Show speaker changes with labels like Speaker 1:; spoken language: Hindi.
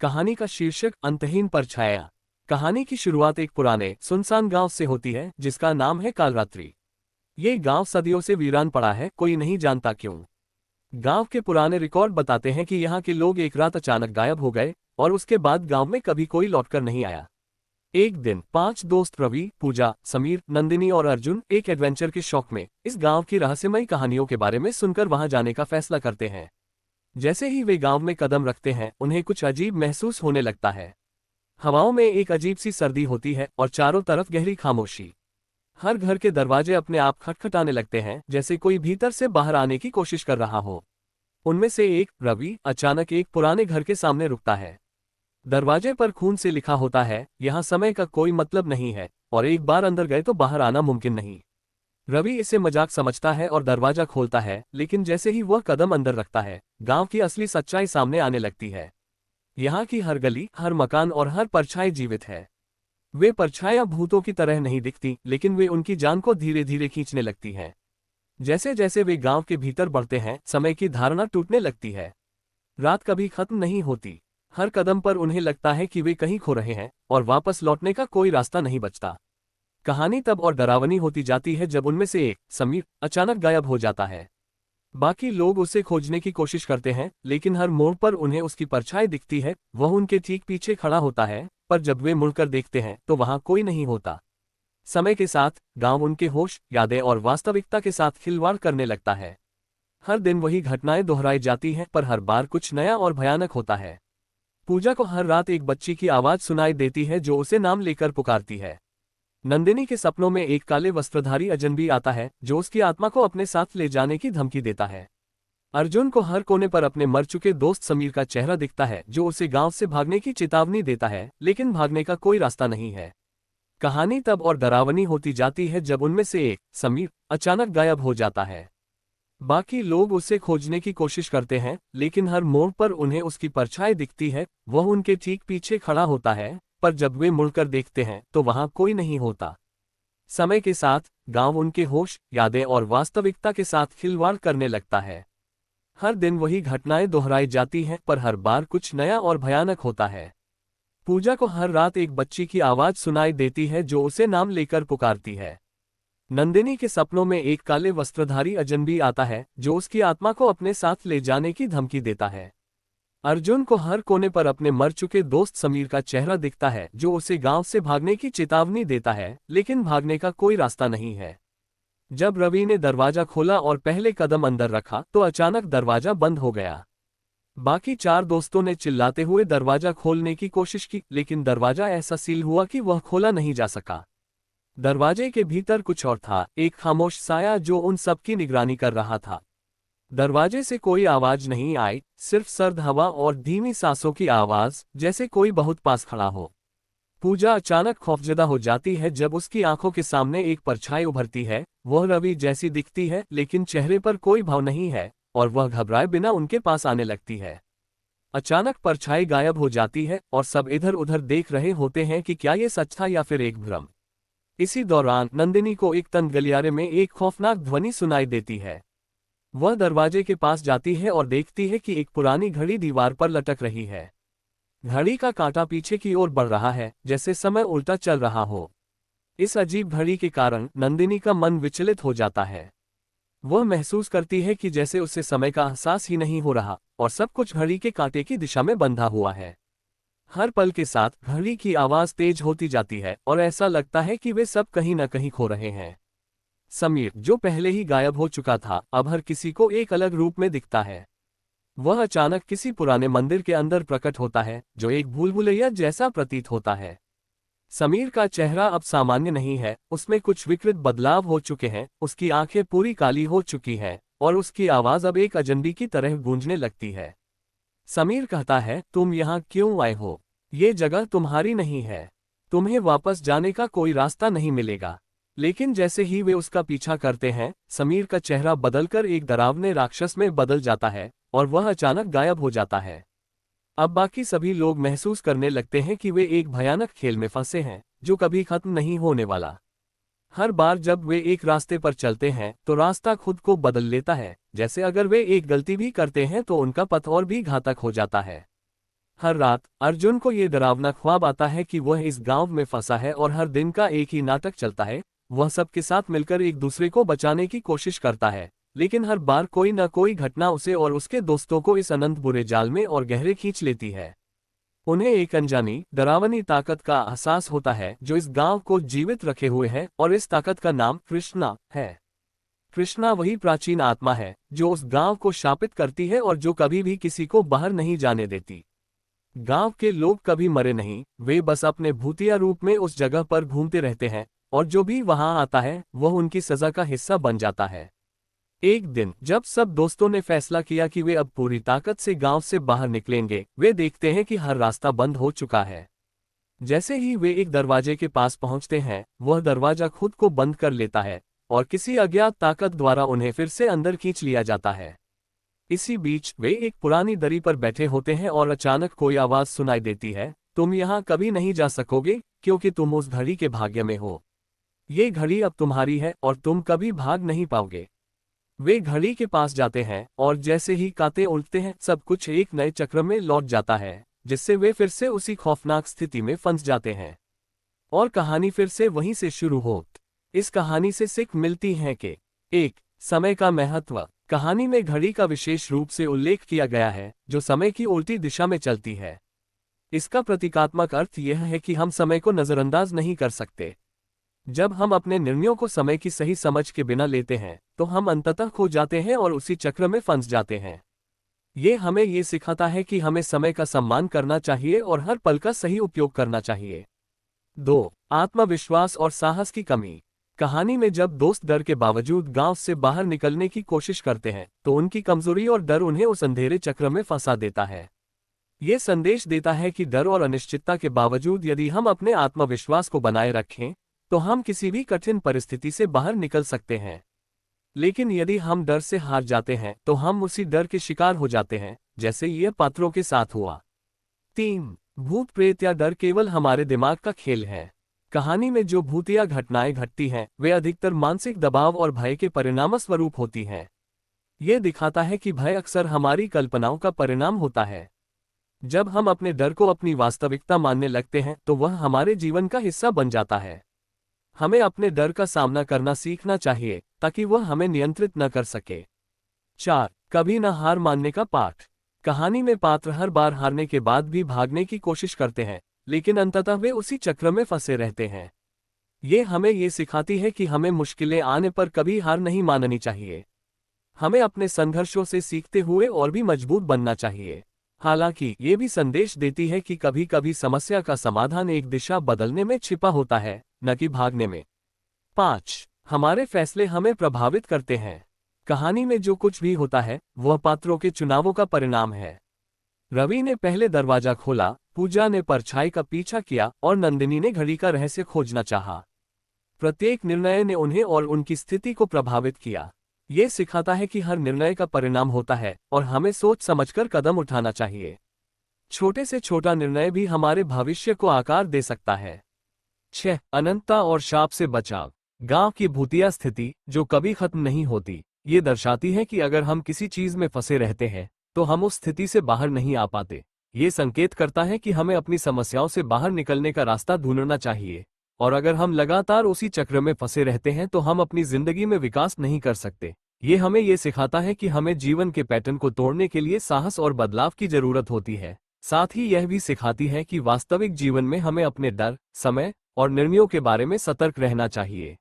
Speaker 1: कहानी का शीर्षक अंतहीन परछाया। कहानी की शुरुआत एक पुराने सुनसान गांव से होती है जिसका नाम है कालरात्रि। ये गांव सदियों से वीरान पड़ा है, कोई नहीं जानता क्यों। गांव के पुराने रिकॉर्ड बताते हैं कि यहाँ के लोग एक रात अचानक गायब हो गए और उसके बाद गांव में कभी कोई लौटकर नहीं आया। एक दिन 5 दोस्त रवि, पूजा, समीर, नंदिनी और अर्जुन एक एडवेंचर के शौक में इस गांव की रहस्यमयी कहानियों के बारे में सुनकर वहां जाने का फैसला करते हैं। जैसे ही वे गांव में कदम रखते हैं उन्हें कुछ अजीब महसूस होने लगता है। हवाओं में एक अजीब सी सर्दी होती है और चारों तरफ गहरी खामोशी। हर घर के दरवाजे अपने आप खटखटाने लगते हैं जैसे कोई भीतर से बाहर आने की कोशिश कर रहा हो। उनमें से एक, रवि, अचानक एक पुराने घर के सामने रुकता है। दरवाजे पर खून से लिखा होता है, यहाँ समय का कोई मतलब नहीं है और एक बार अंदर गए तो बाहर आना मुमकिन नहीं। रवि इसे मजाक समझता है और दरवाजा खोलता है, लेकिन जैसे ही वह कदम अंदर रखता है गांव की असली सच्चाई सामने आने लगती है। यहाँ की हर गली, हर मकान और हर परछाई जीवित है। वे परछाइयां भूतों की तरह नहीं दिखती, लेकिन वे उनकी जान को धीरे धीरे खींचने लगती हैं। जैसे जैसे वे गांव के भीतर बढ़ते हैं समय की धारणा टूटने लगती है। रात कभी खत्म नहीं होती। हर कदम पर उन्हें लगता है कि वे कहीं खो रहे हैं और वापस लौटने का कोई रास्ता नहीं बचता। कहानी तब और डरावनी होती जाती है जब उनमें से एक, समीर, अचानक गायब हो जाता है। बाकी लोग उसे खोजने की कोशिश करते हैं, लेकिन हर मोड़ पर उन्हें उसकी परछाई दिखती है। वह उनके ठीक पीछे खड़ा होता है, पर जब वे मुड़कर देखते हैं तो वहां कोई नहीं होता। समय के साथ गांव उनके होश, यादें और वास्तविकता के साथ खिलवाड़ करने लगता है। हर दिन वही घटनाएं दोहराई जाती हैं, पर हर बार कुछ नया और भयानक होता है। पूजा को हर रात एक बच्ची की आवाज सुनाई देती है जो उसे नाम लेकर पुकारती है। नंदिनी के सपनों में एक काले वस्त्रधारी अजनबी आता है जो उसकी आत्मा को अपने साथ ले जाने की धमकी देता है। अर्जुन को हर कोने पर अपने मर चुके दोस्त समीर का चेहरा दिखता है जो उसे गांव से भागने की चेतावनी देता है, लेकिन भागने का कोई रास्ता नहीं है। कहानी तब और डरावनी होती जाती है जब उनमें से एक, समीर, अचानक गायब हो जाता है। बाकी लोग उसे खोजने की कोशिश करते हैं, लेकिन हर मोड़ पर उन्हें उसकी परछाई दिखती है। वह उनके ठीक पीछे खड़ा होता है, पर जब वे मुड़कर देखते हैं तो वहां कोई नहीं होता। समय के साथ गांव उनके होश, यादें और वास्तविकता के साथ खिलवाड़ करने लगता है। हर दिन वही घटनाएं दोहराई जाती हैं, पर हर बार कुछ नया और भयानक होता है। पूजा को हर रात एक बच्ची की आवाज सुनाई देती है जो उसे नाम लेकर पुकारती है। नंदिनी के सपनों में एक काले वस्त्रधारी अजनबी आता है जो उसकी आत्मा को अपने साथ ले जाने की धमकी देता है। अर्जुन को हर कोने पर अपने मर चुके दोस्त समीर का चेहरा दिखता है जो उसे गांव से भागने की चेतावनी देता है, लेकिन भागने का कोई रास्ता नहीं है। जब रवि ने दरवाजा खोला और पहले कदम अंदर रखा तो अचानक दरवाजा बंद हो गया। बाकी 4 दोस्तों ने चिल्लाते हुए दरवाजा खोलने की कोशिश की, लेकिन दरवाजा ऐसा सील हुआ कि वह खोला नहीं जा सका। दरवाजे के भीतर कुछ और था, एक खामोश साया जो उन सबकी निगरानी कर रहा था। दरवाजे से कोई आवाज नहीं आई, सिर्फ सर्द हवा और धीमी सांसों की आवाज, जैसे कोई बहुत पास खड़ा हो। पूजा अचानक खौफजदा हो जाती है जब उसकी आंखों के सामने एक परछाई उभरती है। वह रवि जैसी दिखती है, लेकिन चेहरे पर कोई भाव नहीं है और वह घबराए बिना उनके पास आने लगती है। अचानक परछाई गायब हो जाती है और सब इधर उधर देख रहे होते हैं कि क्या ये सच था या फिर एक भ्रम। इसी दौरान नंदिनी को एक तंग गलियारे में एक खौफनाक ध्वनि सुनाई देती है। वह दरवाजे के पास जाती है और देखती है कि एक पुरानी घड़ी दीवार पर लटक रही है। घड़ी का कांटा पीछे की ओर बढ़ रहा है, जैसे समय उल्टा चल रहा हो। इस अजीब घड़ी के कारण नंदिनी का मन विचलित हो जाता है। वह महसूस करती है कि जैसे उसे समय का एहसास ही नहीं हो रहा और सब कुछ घड़ी के कांटे की दिशा में बंधा हुआ है। हर पल के साथ घड़ी की आवाज तेज होती जाती है और ऐसा लगता है कि वे सब कहीं न कहीं खो रहे हैं। समीर, जो पहले ही गायब हो चुका था, अब हर किसी को एक अलग रूप में दिखता है। वह अचानक किसी पुराने मंदिर के अंदर प्रकट होता है जो एक भूलभुलैया जैसा प्रतीत होता है। समीर का चेहरा अब सामान्य नहीं है, उसमें कुछ विकृत बदलाव हो चुके हैं। उसकी आंखें पूरी काली हो चुकी हैं और उसकी आवाज अब एक अजनबी की तरह गूंजने लगती है। समीर कहता है, तुम यहाँ क्यों आए हो? ये जगह तुम्हारी नहीं है। तुम्हें वापस जाने का कोई रास्ता नहीं मिलेगा। लेकिन जैसे ही वे उसका पीछा करते हैं, समीर का चेहरा बदलकर एक डरावने राक्षस में बदल जाता है और वह अचानक गायब हो जाता है। अब बाकी सभी लोग महसूस करने लगते हैं कि वे एक भयानक खेल में फंसे हैं जो कभी खत्म नहीं होने वाला। हर बार जब वे एक रास्ते पर चलते हैं तो रास्ता खुद को बदल लेता है, जैसे अगर वे एक गलती भी करते हैं तो उनका पथ और भी घातक हो जाता है। हर रात अर्जुन को ये डरावना ख्वाब आता है कि वह इस गांव में फंसा है और हर दिन का एक ही नाटक चलता है। वह सबके साथ मिलकर एक दूसरे को बचाने की कोशिश करता है, लेकिन हर बार कोई न कोई घटना उसे और उसके दोस्तों को इस अनंत बुरे जाल में और गहरे खींच लेती है। उन्हें एक अनजानी डरावनी ताकत का एहसास होता है जो इस गांव को जीवित रखे हुए है, और इस ताकत का नाम कृष्णा है। कृष्णा वही प्राचीन आत्मा है जो उस गांव को शापित करती है और जो कभी भी किसी को बाहर नहीं जाने देती। गांव के लोग कभी मरे नहीं, वे बस अपने भूतिया रूप में उस जगह पर घूमते रहते हैं, और जो भी वहां आता है वह उनकी सजा का हिस्सा बन जाता है। एक दिन जब सब दोस्तों ने फैसला किया कि वे अब पूरी ताकत से गांव से बाहर निकलेंगे, वे देखते हैं कि हर रास्ता बंद हो चुका है। जैसे ही वे एक दरवाजे के पास पहुंचते हैं, वह दरवाजा खुद को बंद कर लेता है और किसी अज्ञात ताकत द्वारा उन्हें फिर से अंदर खींच लिया जाता है। इसी बीच वे एक पुरानी दरी पर बैठे होते हैं और अचानक कोई आवाज सुनाई देती है, तुम यहाँ कभी नहीं जा सकोगे क्योंकि तुम उस घड़ी के भाग्य में हो। ये घड़ी अब तुम्हारी है और तुम कभी भाग नहीं पाओगे। वे घड़ी के पास जाते हैं और जैसे ही कांटे उलटते हैं, सब कुछ एक नए चक्र में लौट जाता है, जिससे वे फिर से उसी खौफनाक स्थिति में फंस जाते हैं और कहानी फिर से वहीं से शुरू होती। इस कहानी से सीख मिलती है कि एक, समय का महत्व। कहानी में घड़ी का विशेष रूप से उल्लेख किया गया है जो समय की उल्टी दिशा में चलती है। इसका प्रतीकात्मक अर्थ यह है कि हम समय को नजरअंदाज नहीं कर सकते। जब हम अपने निर्णयों को समय की सही समझ के बिना लेते हैं तो हम अंततः खो जाते हैं और उसी चक्र में फंस जाते हैं। ये हमें ये सिखाता है कि हमें समय का सम्मान करना चाहिए और हर पल का सही उपयोग करना चाहिए। 2. आत्मविश्वास और साहस की कमी। कहानी में जब दोस्त डर के बावजूद गांव से बाहर निकलने की कोशिश करते हैं तो उनकी कमजोरी और डर उन्हें उस अंधेरे चक्र में फंसा देता है। ये संदेश देता है कि डर और अनिश्चितता के बावजूद यदि हम अपने आत्मविश्वास को बनाए रखें तो हम किसी भी कठिन परिस्थिति से बाहर निकल सकते हैं। लेकिन यदि हम डर से हार जाते हैं तो हम उसी डर के शिकार हो जाते हैं, जैसे ये पात्रों के साथ हुआ। 3. भूत प्रेत या डर केवल हमारे दिमाग का खेल है। कहानी में जो भूतिया घटनाएं घटती हैं वे अधिकतर मानसिक दबाव और भय के परिणामस्वरूप होती हैं। ये दिखाता है कि भय अक्सर हमारी कल्पनाओं का परिणाम होता है। जब हम अपने डर को अपनी वास्तविकता मानने लगते हैं तो वह हमारे जीवन का हिस्सा बन जाता है। हमें अपने डर का सामना करना सीखना चाहिए ताकि वह हमें नियंत्रित न कर सके। 4. कभी न हार मानने का पाठ। कहानी में पात्र हर बार हारने के बाद भी भागने की कोशिश करते हैं, लेकिन अंततः वे उसी चक्र में फंसे रहते हैं। ये हमें ये सिखाती है कि हमें मुश्किलें आने पर कभी हार नहीं माननी चाहिए। हमें अपने संघर्षों से सीखते हुए और भी मजबूत बनना चाहिए। हालांकि ये भी संदेश देती है कि कभी कभी समस्या का समाधान एक दिशा बदलने में छिपा होता है, न कि भागने में। 5. हमारे फैसले हमें प्रभावित करते हैं। कहानी में जो कुछ भी होता है वह पात्रों के चुनावों का परिणाम है। रवि ने पहले दरवाजा खोला, पूजा ने परछाई का पीछा किया और नंदिनी ने घड़ी का रहस्य खोजना चाहा। प्रत्येक निर्णय ने उन्हें और उनकी स्थिति को प्रभावित किया। ये सिखाता है कि हर निर्णय का परिणाम होता है और हमें सोच समझकर कदम उठाना चाहिए। छोटे से छोटा निर्णय भी हमारे भविष्य को आकार दे सकता है। 6. अनंतता और शाप से बचाव। गांव की भूतिया स्थिति जो कभी खत्म नहीं होती, ये दर्शाती है कि अगर हम किसी चीज में फंसे रहते हैं तो हम उस स्थिति से बाहर नहीं आ पाते। ये संकेत करता है कि हमें अपनी समस्याओं से बाहर निकलने का रास्ता ढूंढना चाहिए, और अगर हम लगातार उसी चक्र में फंसे रहते हैं तो हम अपनी जिंदगी में विकास नहीं कर सकते। ये हमें ये सिखाता है कि हमें जीवन के पैटर्न को तोड़ने के लिए साहस और बदलाव की जरूरत होती है। साथ ही यह भी सिखाती है कि वास्तविक जीवन में हमें अपने डर, समय और निर्णयों के बारे में सतर्क रहना चाहिए।